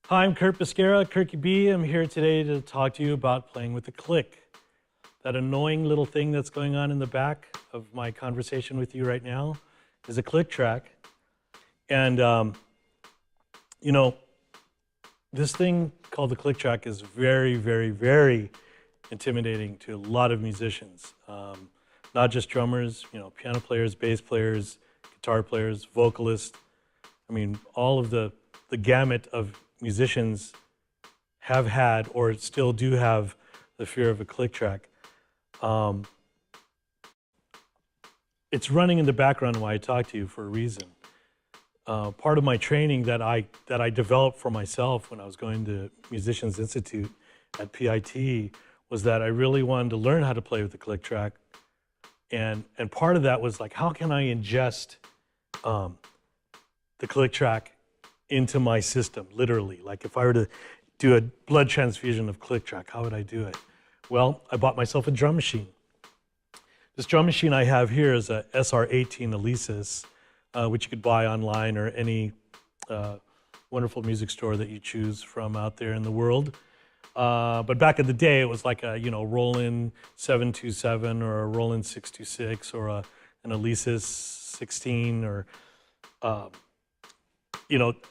Hi, I'm CurtBisquera, Kirky B. I'm here today to talk to you about playing with the click. That annoying little thing that's going on in the back of my conversation with you right now is a click track. And, you know, this thing called the click track is very, very, very intimidating to a lot of musicians. Not just drummers, you know, piano players, bass players, guitar players, vocalists. I mean, all of the gamut of musicians have had or still do have the fear of a click track. It's running in the background while I talk to you for a reason. Part of my training that I developed for myself when I was going to Musicians Institute at PIT was that I really wanted to learn how to play with the click track. And part of that was like, how can I ingest the click track into my system, literally? Like if I were to do a blood transfusion of click track, how would I do it? Well, I bought myself a drum machine. This drum machine I have here is a SR18 Alesis, which you could buy online or any wonderful music store that you choose from out there in the world. But back in the day, it was like a Roland 727 or a Roland 626 or an Alesis 16 or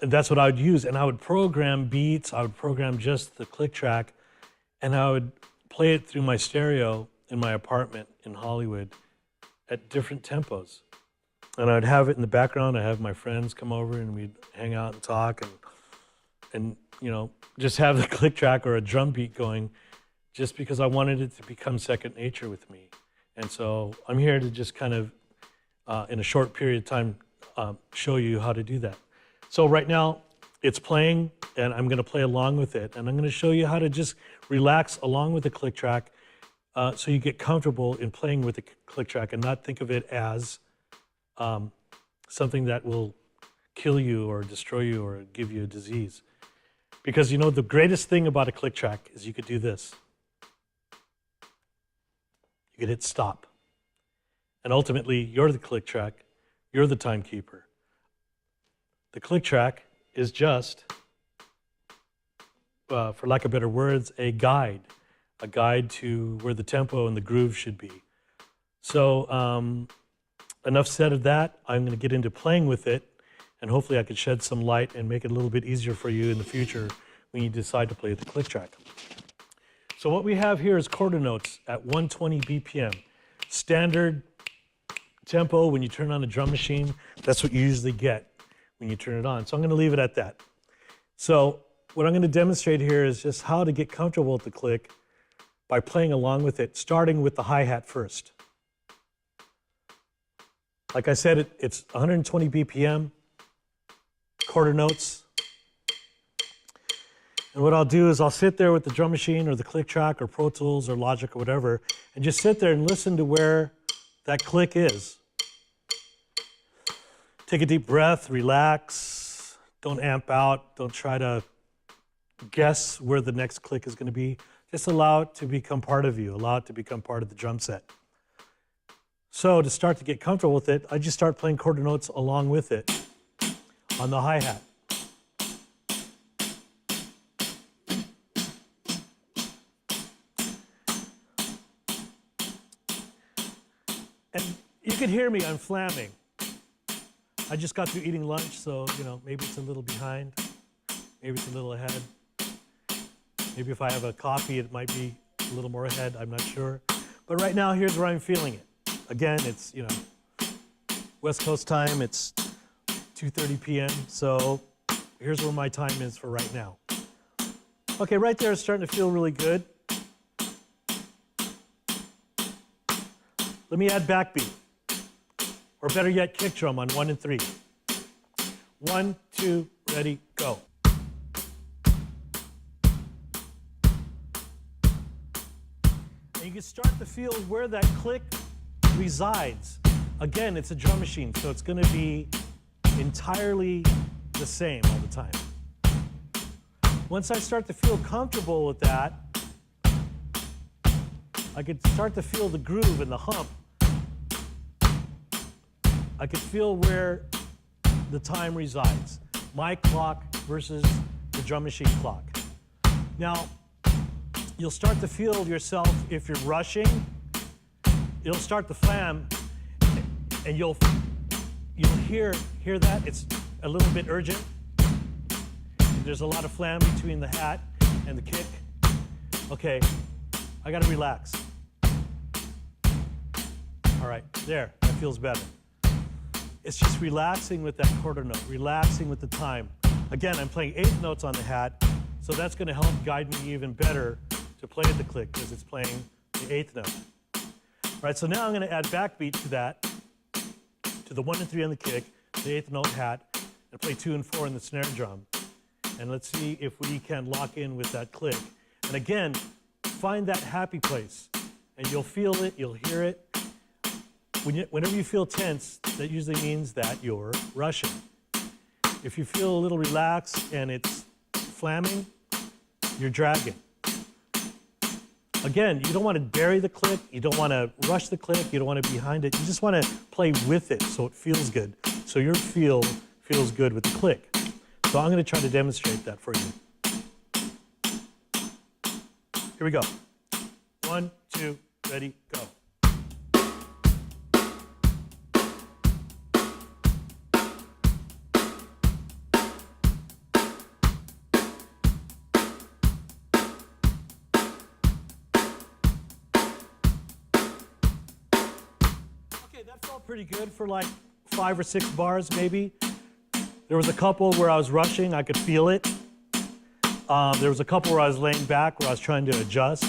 that's what I would use. And I would program beats, I would program just the click track, and I would play it through my stereo in my apartment in Hollywood at different tempos. And I'd have it in the background. I'd have my friends come over and we'd hang out and talk and just have the click track or a drum beat going just because I wanted it to become second nature with me. And so I'm here to just kind of, in a short period of time, show you how to do that. So right now it's playing and I'm gonna play along with it. And I'm gonna show you how to just relax along with the click track so you get comfortable in playing with the click track and not think of it as something that will kill you or destroy you or give you a disease. Because the greatest thing about a click track is you could do this. You could hit stop. And ultimately, you're the click track, you're the timekeeper. The click track is just, for lack of better words, a guide to where the tempo and the groove should be. So enough said of that. I'm going to get into playing with it, and hopefully I can shed some light and make it a little bit easier for you in the future when you decide to play with the click track. So what we have here is quarter notes at 120 BPM. Standard tempo when you turn on a drum machine, that's what you usually get when you turn it on. So I'm going to leave it at that. So what I'm going to demonstrate here is just how to get comfortable with the click by playing along with it, starting with the hi-hat first. Like I said, it's 120 BPM, quarter notes. And what I'll do is I'll sit there with the drum machine or the click track or Pro Tools or Logic or whatever, and just sit there and listen to where that click is. Take a deep breath, relax, don't amp out, don't try to guess where the next click is going to be. Just allow it to become part of you, allow it to become part of the drum set. So to start to get comfortable with it, I just start playing quarter notes along with it on the hi-hat. And you can hear me, I'm flamming. I just got through eating lunch, so maybe it's a little behind, maybe it's a little ahead. Maybe if I have a coffee, it might be a little more ahead, I'm not sure. But right now, here's where I'm feeling it. Again, it's, West Coast time, it's 2:30 p.m., so here's where my time is for right now. Okay, right there, it's starting to feel really good. Let me add backbeat, or better yet, kick drum on 1 and 3. 1, 2, ready, go. And you can start to feel where that click resides. Again, it's a drum machine, so it's going to be entirely the same all the time. Once I start to feel comfortable with that, I could start to feel the groove and the hump. I could feel where the time resides. My clock versus the drum machine clock. Now, you'll start to feel yourself, if you're rushing, it'll start to flam, and you'll hear that. It's a little bit urgent. There's a lot of flam between the hat and the kick. Okay, I gotta relax. All right, there, that feels better. It's just relaxing with that quarter note, relaxing with the time. Again, I'm playing eighth notes on the hat, so that's gonna help guide me even better to play the click because it's playing the eighth note. All right, so now I'm gonna add backbeat to that, to the 1 and 3 on the kick, the eighth note hat, and play 2 and 4 in the snare drum. And let's see if we can lock in with that click. And again, find that happy place, and you'll feel it, you'll hear it. Whenever you feel tense, that usually means that you're rushing. If you feel a little relaxed and it's flamming, you're dragging. Again, you don't want to bury the click, you don't want to rush the click, you don't want to be behind it. You just want to play with it so it feels good. So your feel feels good with the click. So I'm going to try to demonstrate that for you. Here we go. 1, 2, ready, go. Okay, that felt pretty good for like 5 or 6 bars maybe. There was a couple where I was rushing, I could feel it. There was a couple where I was laying back, where I was trying to adjust.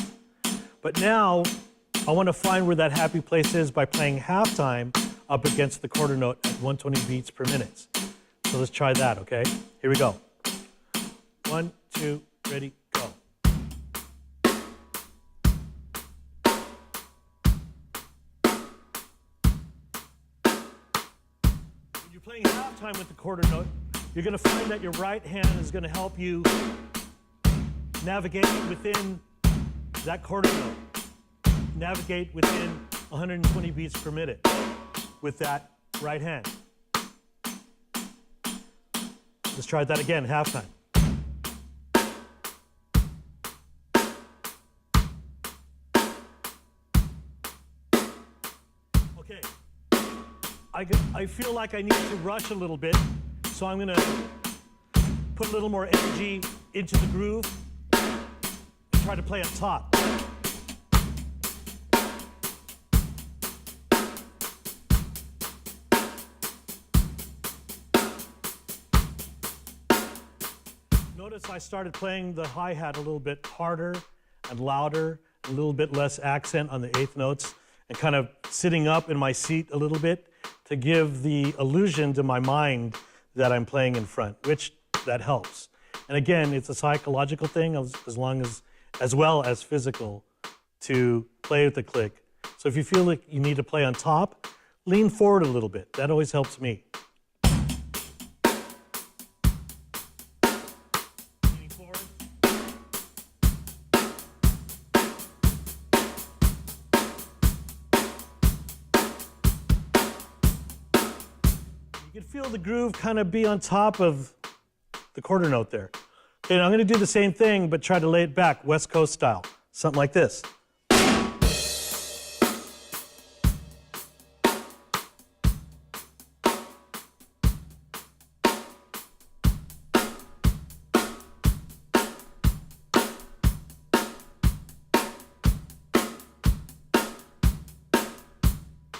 But now, I want to find where that happy place is by playing halftime up against the quarter note at 120 beats per minute. So let's try that, okay? Here we go. 1, 2, ready, go. When you're playing halftime with the quarter note, you're going to find that your right hand is going to help you navigate within that quarter note. Navigate within 120 beats per minute with that right hand. Let's try that again, halftime. Okay. I feel like I need to rush a little bit, so I'm going to put a little more energy into the groove and try to play up top. Notice I started playing the hi-hat a little bit harder and louder, a little bit less accent on the eighth notes, and kind of sitting up in my seat a little bit to give the illusion to my mind that I'm playing in front, which that helps. And again, it's a psychological thing as well as physical to play with the click. So if you feel like you need to play on top, lean forward a little bit. That always helps me. Leaning forward. You can feel the groove kind of be on top of the quarter note there. Okay, now I'm going to do the same thing, but try to lay it back, West Coast style. Something like this.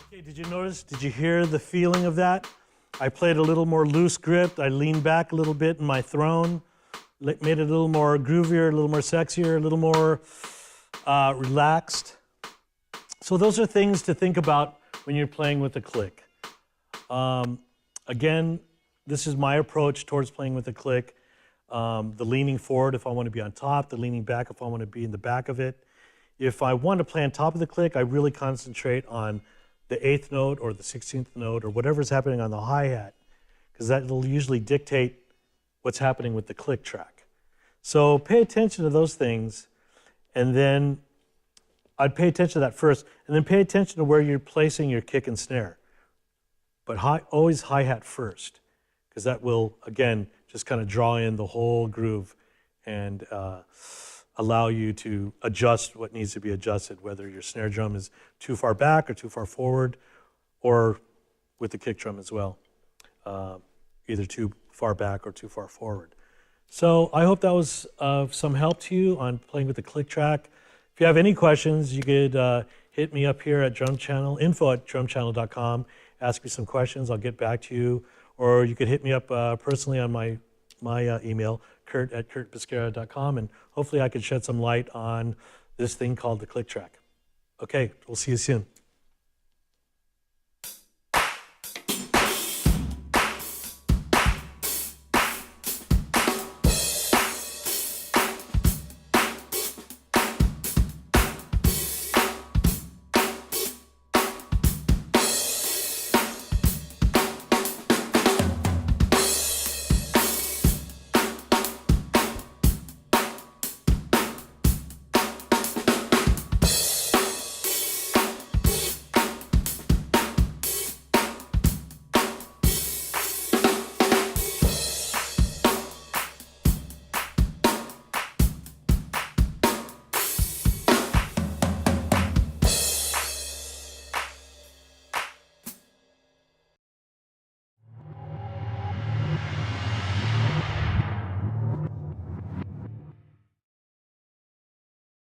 Okay, did you notice, did you hear the feeling of that? I played a little more loose grip. I leaned back a little bit in my throne, made it a little more groovier, a little more sexier, a little more relaxed. So those are things to think about when you're playing with a click. Again, this is my approach towards playing with a click. The leaning forward if I want to be on top, the leaning back if I want to be in the back of it. If I want to play on top of the click, I really concentrate on the eighth note or the 16th note or whatever's happening on the hi-hat, because that will usually dictate what's happening with the click track. So pay attention to those things, and then I'd pay attention to that first, and then pay attention to where you're placing your kick and snare. But always hi-hat first, because that will, again, just kind of draw in the whole groove and allow you to adjust what needs to be adjusted, whether your snare drum is too far back or too far forward, or with the kick drum as well, either too far back or too far forward. So I hope that was of some help to you on playing with the click track. If you have any questions, you could hit me up here at Drum Channel, info@drumchannel.com. Ask me some questions, I'll get back to you. Or you could hit me up personally on my email, Curt@CurtBisquera.com, and hopefully I could shed some light on this thing called the click track. Okay, we'll see you soon.